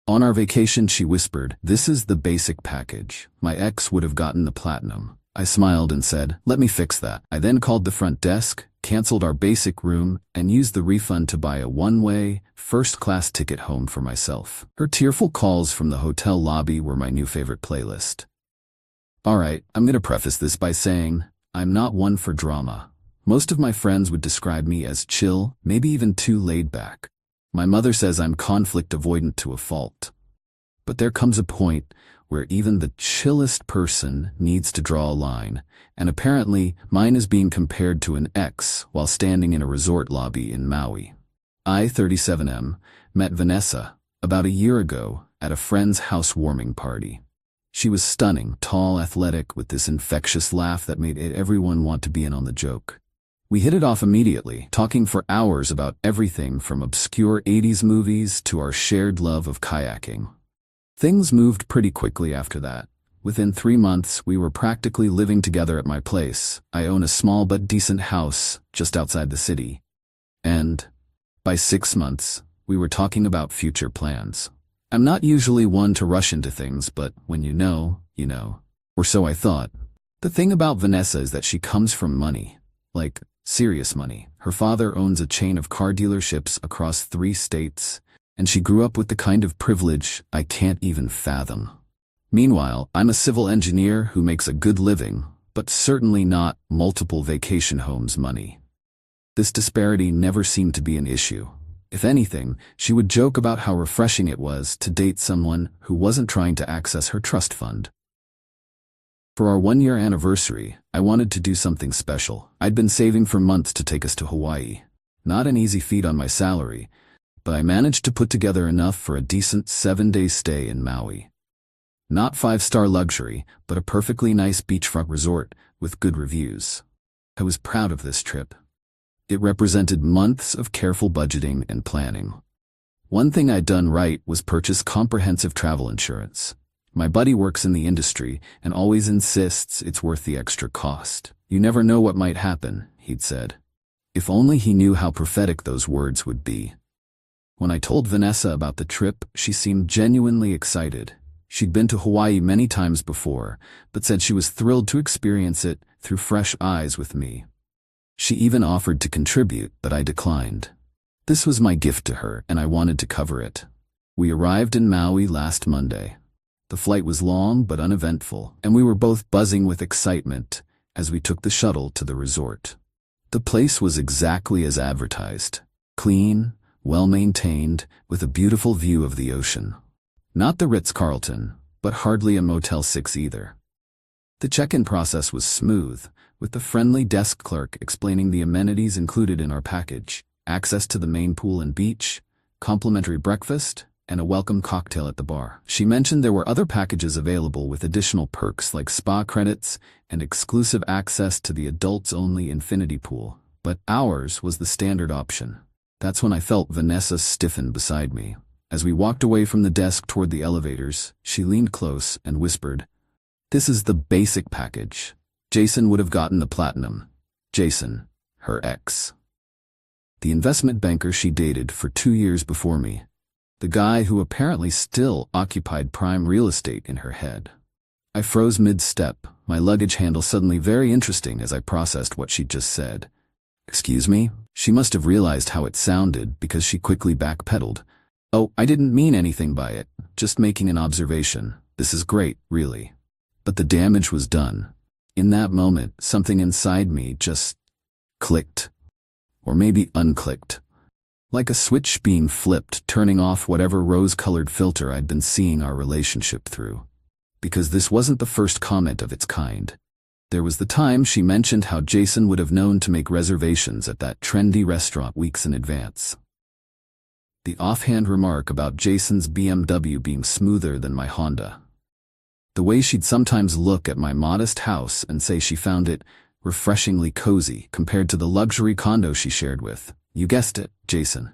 On our vacation, she whispered, "This is the basic package. My ex would have gotten the platinum." I smiled and said, "Let me fix that." I then called the front desk, canceled our basic room, and used the refund to buy a one-way, first-class ticket home for myself. Her tearful calls from the hotel lobby were my new favorite playlist. Alright, I'm gonna preface this by saying, I'm not one for drama. Most of my friends would describe me as chill, maybe even too laid back. My mother says I'm conflict avoidant to a fault. But there comes a point where even the chillest person needs to draw a line, and apparently mine is being compared to an ex while standing in a resort lobby in Maui. I, 37M, met Vanessa about a year ago at a friend's housewarming party. She was stunning, tall, athletic, with this infectious laugh that made everyone want to be in on the joke. We hit it off immediately, talking for hours about everything from obscure 80s movies to our shared love of kayaking. Things moved pretty quickly after that. Within 3 months, we were practically living together at my place. I own a small but decent house just outside the city. And by 6 months, we were talking about future plans. I'm not usually one to rush into things, but when you know, you know. Or so I thought. The thing about Vanessa is that she comes from money. Like, serious money. Her father owns a chain of car dealerships across 3 states, and she grew up with the kind of privilege I can't even fathom. Meanwhile, I'm a civil engineer who makes a good living, but certainly not multiple vacation homes money. This disparity never seemed to be an issue. If anything, she would joke about how refreshing it was to date someone who wasn't trying to access her trust fund. For our 1-year anniversary, I wanted to do something special. I'd been saving for months to take us to Hawaii. Not an easy feat on my salary, but I managed to put together enough for a decent 7-day stay in Maui. Not 5-star luxury, but a perfectly nice beachfront resort with good reviews. I was proud of this trip. It represented months of careful budgeting and planning. One thing I'd done right was purchase comprehensive travel insurance. My buddy works in the industry and always insists it's worth the extra cost. "You never know what might happen," he'd said. If only he knew how prophetic those words would be. When I told Vanessa about the trip, she seemed genuinely excited. She'd been to Hawaii many times before, but said she was thrilled to experience it through fresh eyes with me. She even offered to contribute, but I declined. This was my gift to her, and I wanted to cover it. We arrived in Maui last Monday. The flight was long but uneventful, and we were both buzzing with excitement as we took the shuttle to the resort. The place was exactly as advertised. Clean, well-maintained, with a beautiful view of the ocean. Not the Ritz-Carlton, but hardly a Motel 6 either. The check-in process was smooth, with the friendly desk clerk explaining the amenities included in our package: access to the main pool and beach, complimentary breakfast, and a welcome cocktail at the bar. She mentioned there were other packages available with additional perks like spa credits and exclusive access to the adults-only infinity pool, but ours was the standard option. That's when I felt Vanessa stiffen beside me. As we walked away from the desk toward the elevators, she leaned close and whispered, "This is the basic package. Jason would have gotten the platinum." Jason, her ex. The investment banker she dated for 2 years before me. The guy who apparently still occupied prime real estate in her head. I froze mid-step, my luggage handle suddenly very interesting as I processed what she'd just said. "Excuse me?" She must have realized how it sounded because she quickly backpedaled. "Oh, I didn't mean anything by it, just making an observation. This is great, really." But the damage was done. In that moment, something inside me just clicked. Or maybe unclicked. Like a switch being flipped, turning off whatever rose-colored filter I'd been seeing our relationship through. Because this wasn't the first comment of its kind. There was the time she mentioned how Jason would have known to make reservations at that trendy restaurant weeks in advance. The offhand remark about Jason's BMW being smoother than my Honda. The way she'd sometimes look at my modest house and say she found it refreshingly cozy compared to the luxury condo she shared with, you guessed it, Jason.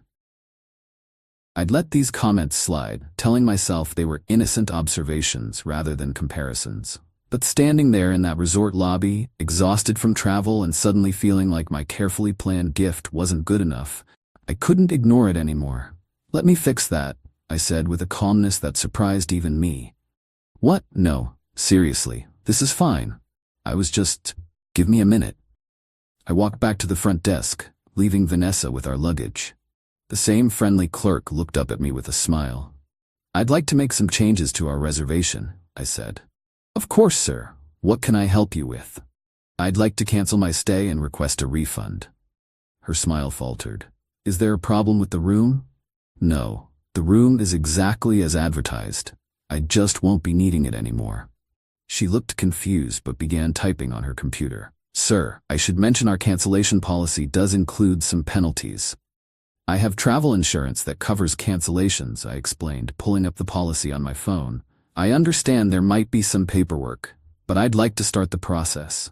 I'd let these comments slide, telling myself they were innocent observations rather than comparisons. But standing there in that resort lobby, exhausted from travel and suddenly feeling like my carefully planned gift wasn't good enough, I couldn't ignore it anymore. "Let me fix that," I said with a calmness that surprised even me. What? No, seriously, this is fine. Give me a minute. I walked back to the front desk, leaving Vanessa with our luggage. The same friendly clerk looked up at me with a smile. I'd like to make some changes to our reservation, I said. Of course, sir. What can I help you with? I'd like to cancel my stay and request a refund. Her smile faltered. Is there a problem with the room? No, the room is exactly as advertised. I just won't be needing it anymore. She looked confused but began typing on her computer. Sir, I should mention our cancellation policy does include some penalties. I have travel insurance that covers cancellations, I explained, pulling up the policy on my phone. I understand there might be some paperwork, but I'd like to start the process.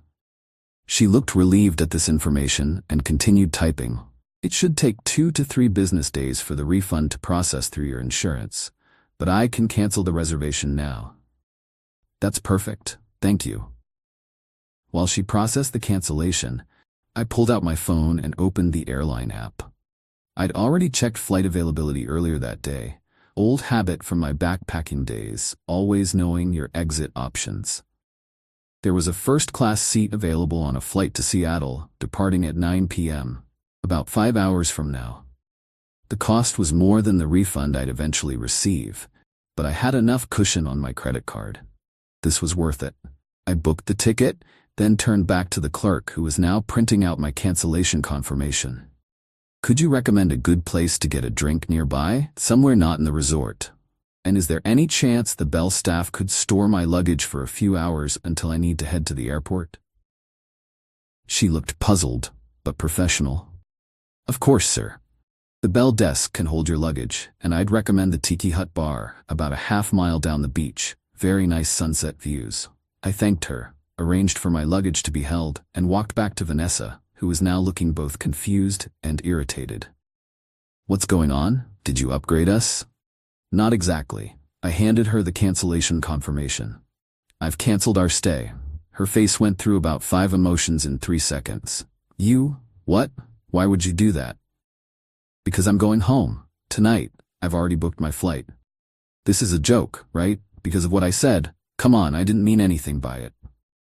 She looked relieved at this information and continued typing. It should take 2 to 3 business days for the refund to process through your insurance, but I can cancel the reservation now. That's perfect, thank you. While she processed the cancellation, I pulled out my phone and opened the airline app. I'd already checked flight availability earlier that day, old habit from my backpacking days, always knowing your exit options. There was a first-class seat available on a flight to Seattle, departing at 9 p.m., about 5 hours from now. The cost was more than the refund I'd eventually receive, but I had enough cushion on my credit card. This was worth it. I booked the ticket, then turned back to the clerk who was now printing out my cancellation confirmation. Could you recommend a good place to get a drink nearby, somewhere not in the resort? And is there any chance the Bell staff could store my luggage for a few hours until I need to head to the airport? She looked puzzled, but professional. Of course, sir. The Bell desk can hold your luggage, and I'd recommend the Tiki Hut bar, about a half-mile down the beach. Very nice sunset views. I thanked her, arranged for my luggage to be held, and walked back to Vanessa, who was now looking both confused and irritated. What's going on? Did you upgrade us? Not exactly. I handed her the cancellation confirmation. I've canceled our stay. Her face went through about 5 emotions in 3 seconds. You? What? Why would you do that? Because I'm going home. Tonight. I've already booked my flight. This is a joke, right? Because of what I said. Come on, I didn't mean anything by it.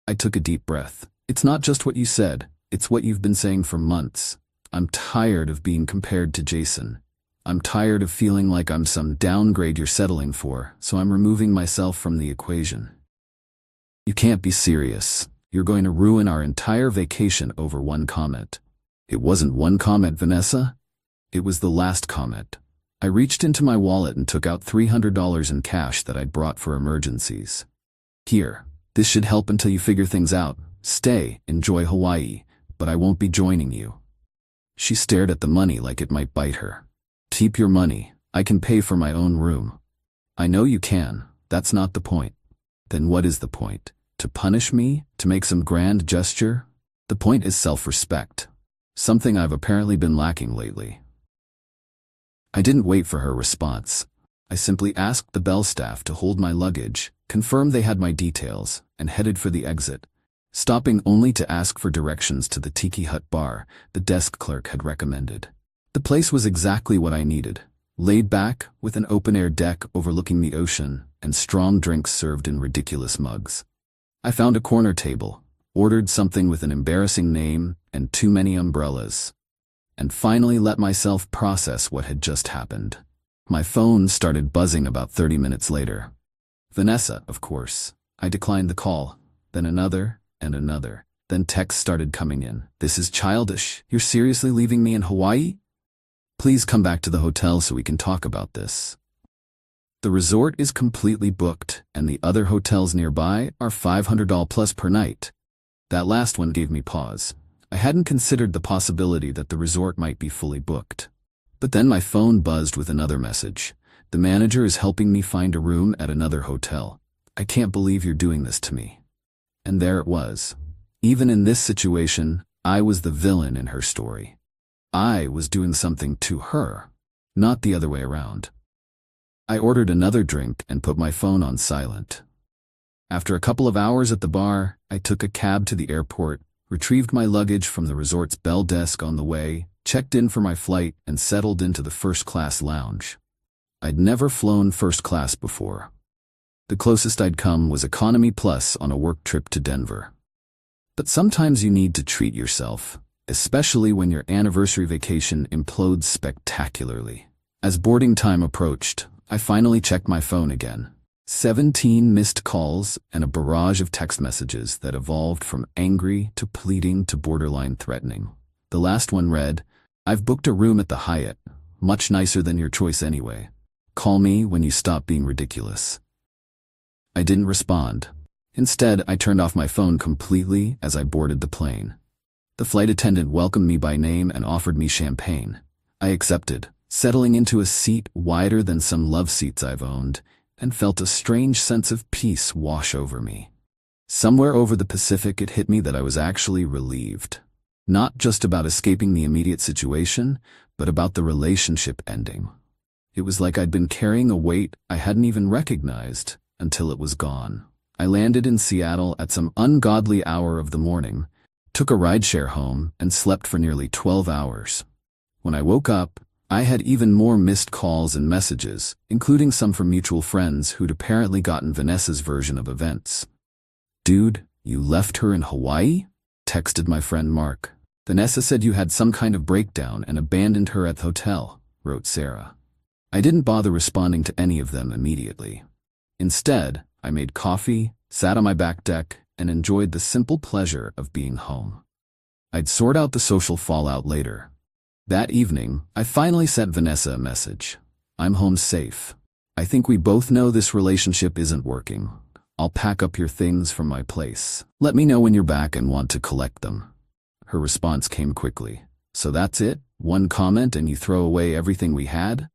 I took a deep breath. It's not just what you said. It's what you've been saying for months. I'm tired of being compared to Jason. I'm tired of feeling like I'm some downgrade you're settling for, so I'm removing myself from the equation. You can't be serious. You're going to ruin our entire vacation over one comment. It wasn't one comment, Vanessa. It was the last comment. I reached into my wallet and took out $300 in cash that I'd brought for emergencies. Here, this should help until you figure things out. Stay, enjoy Hawaii, but I won't be joining you. She stared at the money like it might bite her. Keep your money. I can pay for my own room. I know you can. That's not the point. Then what is the point? To punish me? To make some grand gesture? The point is self-respect. Something I've apparently been lacking lately. I didn't wait for her response. I simply asked the Bell staff to hold my luggage, confirmed they had my details, and headed for the exit, stopping only to ask for directions to the Tiki Hut bar the desk clerk had recommended. The place was exactly what I needed, laid back with an open-air deck overlooking the ocean and strong drinks served in ridiculous mugs. I found a corner table, ordered something with an embarrassing name and too many umbrellas, and finally let myself process what had just happened. My phone started buzzing about 30 minutes later. Vanessa, of course. I declined the call, then another and another. Then texts started coming in. This is childish. You're seriously leaving me in Hawaii? Please come back to the hotel so we can talk about this. The resort is completely booked, and the other hotels nearby are $500 plus per night. That last one gave me pause. I hadn't considered the possibility that the resort might be fully booked. But then my phone buzzed with another message. The manager is helping me find a room at another hotel. I can't believe you're doing this to me. And there it was. Even in this situation, I was the villain in her story. I was doing something to her, not the other way around. I ordered another drink and put my phone on silent. After a couple of hours at the bar, I took a cab to the airport, retrieved my luggage from the resort's bell desk on the way, checked in for my flight, and settled into the first-class lounge. I'd never flown first class before. The closest I'd come was economy plus on a work trip to Denver. But sometimes you need to treat yourself, especially when your anniversary vacation implodes spectacularly. As boarding time approached, I finally checked my phone again. 17 missed calls and a barrage of text messages that evolved from angry to pleading to borderline threatening. The last one read, "I've booked a room at the Hyatt, much nicer than your choice anyway. Call me when you stop being ridiculous." I didn't respond. Instead, I turned off my phone completely as I boarded the plane. The flight attendant welcomed me by name and offered me champagne. I accepted, settling into a seat wider than some love seats I've owned, and felt a strange sense of peace wash over me. Somewhere over the Pacific it hit me that I was actually relieved. Not just about escaping the immediate situation, but about the relationship ending. It was like I'd been carrying a weight I hadn't even recognized until it was gone. I landed in Seattle at some ungodly hour of the morning, took a rideshare home, and slept for nearly 12 hours. When I woke up, I had even more missed calls and messages, including some from mutual friends who'd apparently gotten Vanessa's version of events. "Dude, you left her in Hawaii?" texted my friend Mark. "Vanessa said you had some kind of breakdown and abandoned her at the hotel," wrote Sarah. I didn't bother responding to any of them immediately. Instead, I made coffee, sat on my back deck, and enjoyed the simple pleasure of being home. I'd sort out the social fallout later. That evening, I finally sent Vanessa a message. "I'm home safe. I think we both know this relationship isn't working. I'll pack up your things from my place. Let me know when you're back and want to collect them." Her response came quickly. "So that's it? One comment and you throw away everything we had?"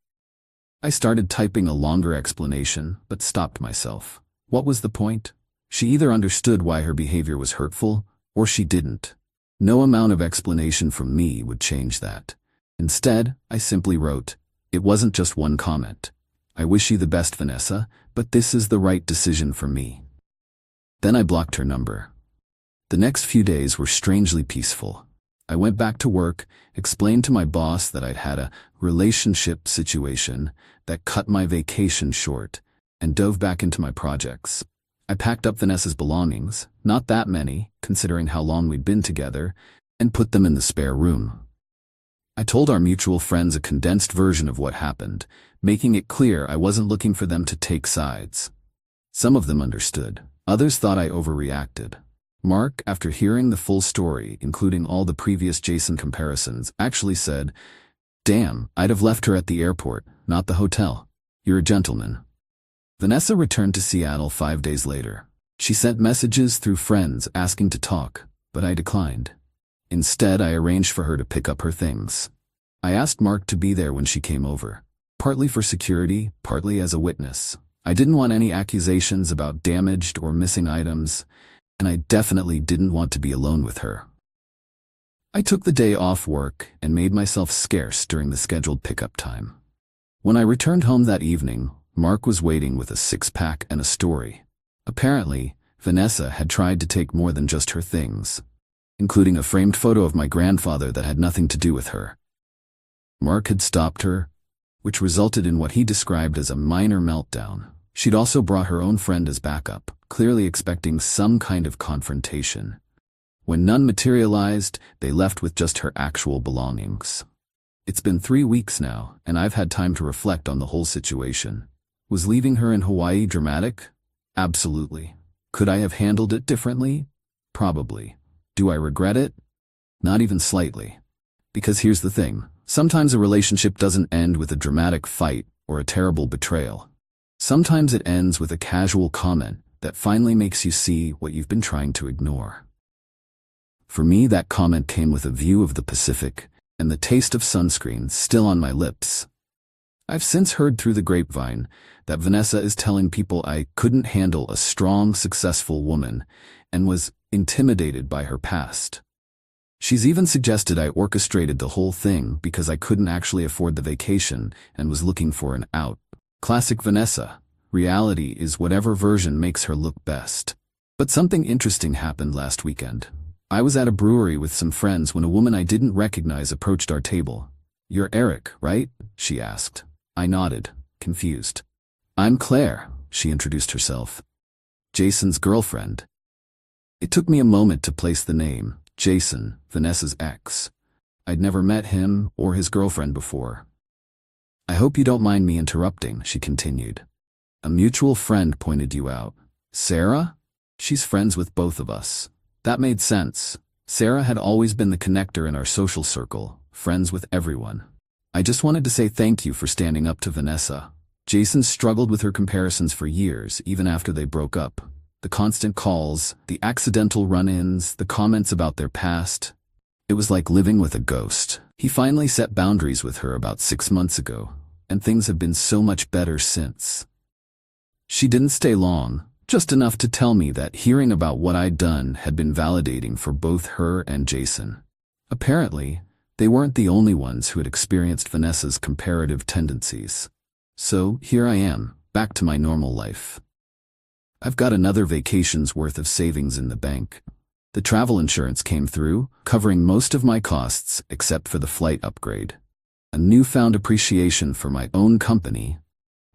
I started typing a longer explanation, but stopped myself. What was the point? She either understood why her behavior was hurtful, or she didn't. No amount of explanation from me would change that. Instead, I simply wrote, "It wasn't just one comment. I wish you the best, Vanessa, but this is the right decision for me." Then I blocked her number. The next few days were strangely peaceful. I went back to work, explained to my boss that I'd had a relationship situation that cut my vacation short, and dove back into my projects. I packed up Vanessa's belongings, not that many, considering how long we'd been together, and put them in the spare room. I told our mutual friends a condensed version of what happened, making it clear I wasn't looking for them to take sides. Some of them understood. Others thought I overreacted. Mark, after hearing the full story, including all the previous Jason comparisons, actually said, "Damn, I'd have left her at the airport, not the hotel. You're a gentleman." Vanessa returned to Seattle 5 days later. She sent messages through friends asking to talk, but I declined. Instead, I arranged for her to pick up her things. I asked Mark to be there when she came over, partly for security, partly as a witness. I didn't want any accusations about damaged or missing items, and I definitely didn't want to be alone with her. I took the day off work and made myself scarce during the scheduled pickup time. When I returned home that evening, Mark was waiting with a six-pack and a story. Apparently, Vanessa had tried to take more than just her things, including a framed photo of my grandfather that had nothing to do with her. Mark had stopped her, which resulted in what he described as a minor meltdown. She'd also brought her own friend as backup, clearly expecting some kind of confrontation. When none materialized, they left with just her actual belongings. It's been 3 weeks now, and I've had time to reflect on the whole situation. Was leaving her in Hawaii dramatic? Absolutely. Could I have handled it differently? Probably. Do I regret it? Not even slightly. Because here's the thing. Sometimes a relationship doesn't end with a dramatic fight or a terrible betrayal. Sometimes it ends with a casual comment that finally makes you see what you've been trying to ignore. For me, that comment came with a view of the Pacific and the taste of sunscreen still on my lips. I've since heard through the grapevine that Vanessa is telling people I couldn't handle a strong, successful woman and was intimidated by her past. She's even suggested I orchestrated the whole thing because I couldn't actually afford the vacation and was looking for an out. Classic Vanessa. Reality is whatever version makes her look best. But something interesting happened last weekend. I was at a brewery with some friends when a woman I didn't recognize approached our table. "You're Eric, right?" she asked. I nodded. confused. I'm Claire, she introduced herself. Jason's girlfriend. It took me a moment to place the name, Jason, Vanessa's ex. I'd never met him or his girlfriend before. I hope you don't mind me interrupting, she continued. A mutual friend pointed you out. Sarah? She's friends with both of us. That made sense. Sarah had always been the connector in our social circle, friends with everyone. I just wanted to say thank you for standing up to Vanessa. Jason struggled with her comparisons for years, even after they broke up. The constant calls, the accidental run-ins, the comments about their past. It was like living with a ghost. He finally set boundaries with her about 6 months ago, and things have been so much better since. She didn't stay long, just enough to tell me that hearing about what I'd done had been validating for both her and Jason. Apparently, they weren't the only ones who had experienced Vanessa's comparative tendencies. So here I am, back to my normal life. I've got another vacation's worth of savings in the bank. The travel insurance came through, covering most of my costs except for the flight upgrade. A newfound appreciation for my own company,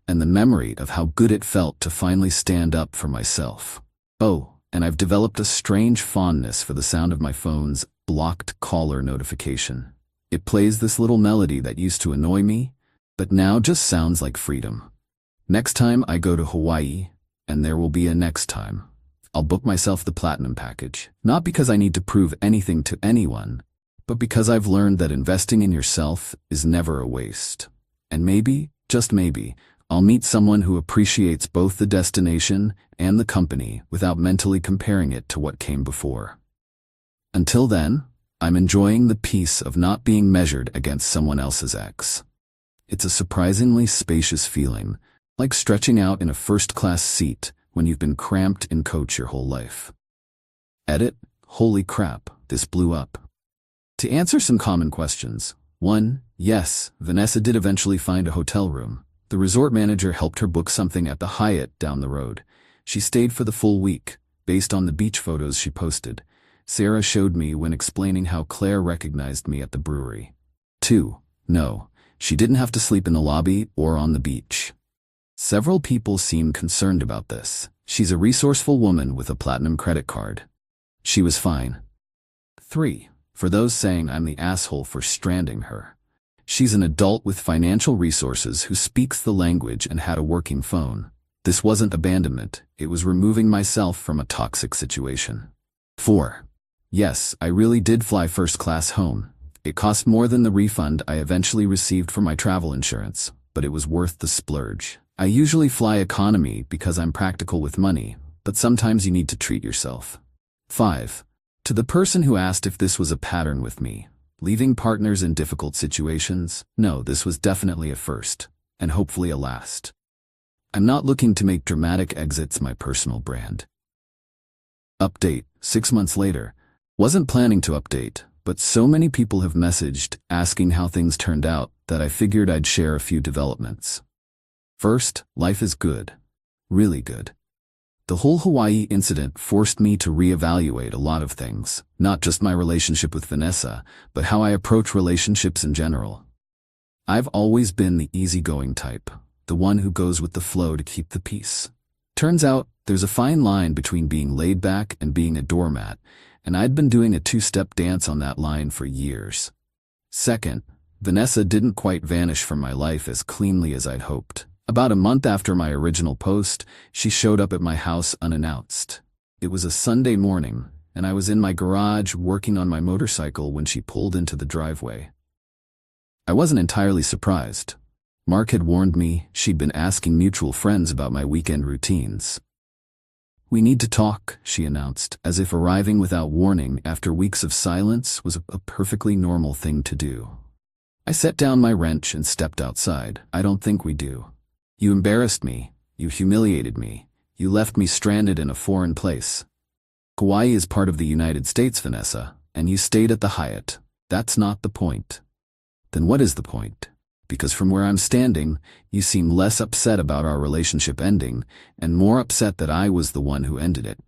and the memory of how good it felt to finally stand up for myself. Oh, and I've developed a strange fondness for the sound of my phone's blocked caller notification. It plays this little melody that used to annoy me, but now just sounds like freedom. Next time I go to Hawaii, and there will be a next time, I'll book myself the platinum package, not because I need to prove anything to anyone, but because I've learned that investing in yourself is never a waste. And maybe, just maybe, I'll meet someone who appreciates both the destination and the company without mentally comparing it to what came before. Until then, I'm enjoying the peace of not being measured against someone else's ex. It's a surprisingly spacious feeling, like stretching out in a first-class seat when you've been cramped in coach your whole life. Edit, holy crap, this blew up. To answer some common questions. 1. Yes, Vanessa did eventually find a hotel room. The resort manager helped her book something at the Hyatt down the road. She stayed for the full week, based on the beach photos she posted. Sarah showed me when explaining how Claire recognized me at the brewery. 2. No, she didn't have to sleep in the lobby or on the beach. Several people seem concerned about this. She's a resourceful woman with a platinum credit card. She was fine. 3. For those saying I'm the asshole for stranding her. She's an adult with financial resources who speaks the language and had a working phone. This wasn't abandonment, it was removing myself from a toxic situation. 4. Yes, I really did fly first class home. It cost more than the refund I eventually received for my travel insurance, but it was worth the splurge. I usually fly economy because I'm practical with money, but sometimes you need to treat yourself. 5. To the person who asked if this was a pattern with me, leaving partners in difficult situations, no, this was definitely a first, and hopefully a last. I'm not looking to make dramatic exits my personal brand. Update, 6 months later. Wasn't planning to update, but so many people have messaged asking how things turned out that I figured I'd share a few developments. First, life is good. Really good. The whole Hawaii incident forced me to reevaluate a lot of things, not just my relationship with Vanessa, but how I approach relationships in general. I've always been the easygoing type, the one who goes with the flow to keep the peace. Turns out, there's a fine line between being laid back and being a doormat, and I'd been doing a two-step dance on that line for years. Second, Vanessa didn't quite vanish from my life as cleanly as I'd hoped. About a month after my original post, she showed up at my house unannounced. It was a Sunday morning, and I was in my garage working on my motorcycle when she pulled into the driveway. I wasn't entirely surprised. Mark had warned me she'd been asking mutual friends about my weekend routines. We need to talk, she announced, as if arriving without warning after weeks of silence was a perfectly normal thing to do. I set down my wrench and stepped outside. I don't think we do. You embarrassed me, you humiliated me, you left me stranded in a foreign place. Hawaii is part of the United States, Vanessa, and you stayed at the Hyatt. That's not the point. Then what is the point? Because from where I'm standing, you seem less upset about our relationship ending, and more upset that I was the one who ended it.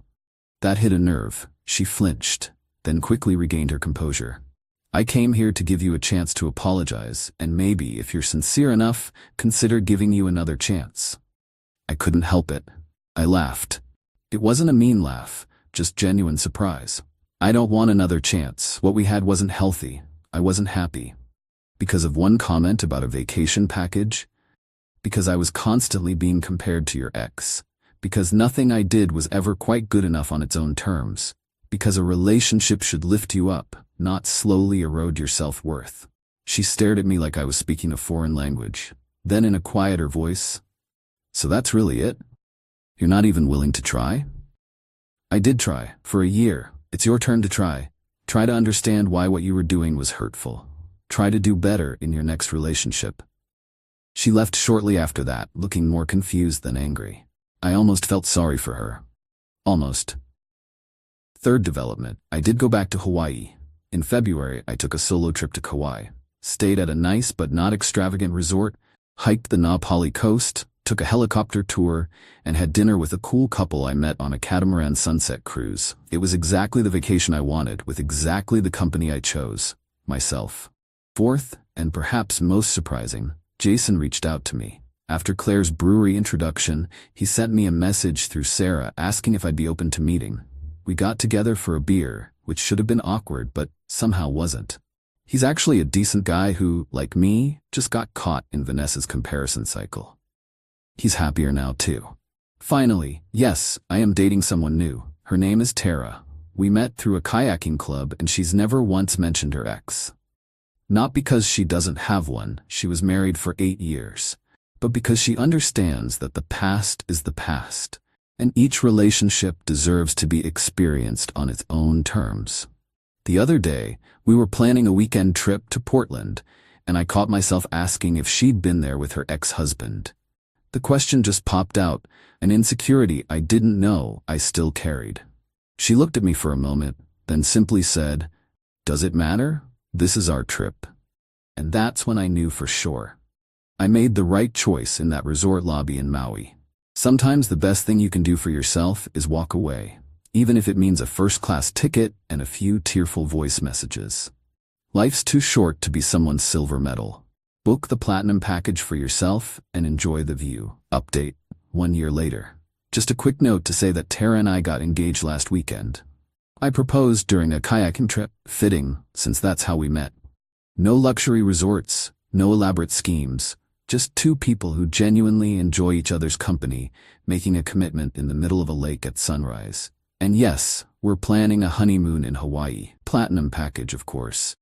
That hit a nerve. She flinched, then quickly regained her composure. I came here to give you a chance to apologize, and maybe, if you're sincere enough, consider giving you another chance. I couldn't help it. I laughed. It wasn't a mean laugh, just genuine surprise. I don't want another chance. What we had wasn't healthy. I wasn't happy. Because of one comment about a vacation package? Because I was constantly being compared to your ex. Because nothing I did was ever quite good enough on its own terms. Because a relationship should lift you up, not slowly erode your self-worth. She stared at me like I was speaking a foreign language. Then in a quieter voice, "So that's really it? You're not even willing to try?" I did try, for a year. It's your turn to try. Try to understand why what you were doing was hurtful. Try to do better in your next relationship. She left shortly after that, looking more confused than angry. I almost felt sorry for her. Almost. Third development, I did go back to Hawaii. In February, I took a solo trip to Kauai, stayed at a nice but not extravagant resort, hiked the Na Pali coast, took a helicopter tour, and had dinner with a cool couple I met on a catamaran sunset cruise. It was exactly the vacation I wanted, with exactly the company I chose, myself. Fourth, and perhaps most surprising, Jason reached out to me. After Claire's brewery introduction, he sent me a message through Sarah asking if I'd be open to meeting. We got together for a beer, which should have been awkward but somehow wasn't. He's actually a decent guy who, like me, just got caught in Vanessa's comparison cycle. He's happier now too. Finally, yes, I am dating someone new. Her name is Tara. We met through a kayaking club and she's never once mentioned her ex. Not because she doesn't have one, she was married for 8 years, but because she understands that the past is the past, and each relationship deserves to be experienced on its own terms. The other day, we were planning a weekend trip to Portland, and I caught myself asking if she'd been there with her ex-husband. The question just popped out, an insecurity I didn't know I still carried. She looked at me for a moment, then simply said, "Does it matter? This is our trip." And that's when I knew for sure. I made the right choice in that resort lobby in Maui. Sometimes the best thing you can do for yourself is walk away, even if it means a first-class ticket and a few tearful voice messages. Life's too short to be someone's silver medal. Book the platinum package for yourself and enjoy the view. Update, 1 year later. Just a quick note to say that Tara and I got engaged last weekend. I proposed during a kayaking trip, fitting, since that's how we met. No luxury resorts, no elaborate schemes, just two people who genuinely enjoy each other's company, making a commitment in the middle of a lake at sunrise. And yes, we're planning a honeymoon in Hawaii. Platinum package, of course.